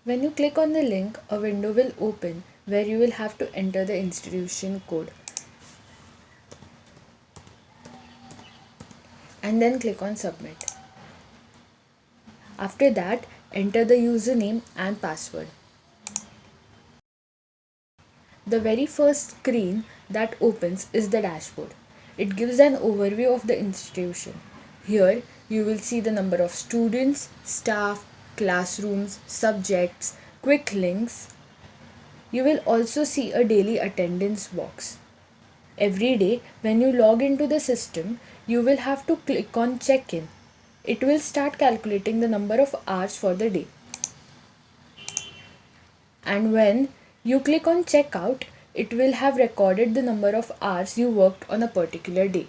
When you click on the link, a window will open where you will have to enter the institution code and then click on submit. After that, enter the username and password. The very first screen that opens is the dashboard. It gives an overview of the institution. Here, you will see the number of students, staff, classrooms, subjects, quick links. You will also see a daily attendance box. Every day, when you log into the system, you will have to click on check-in. It will start calculating the number of hours for the day. And when you click on checkout, it will have recorded the number of hours you worked on a particular day.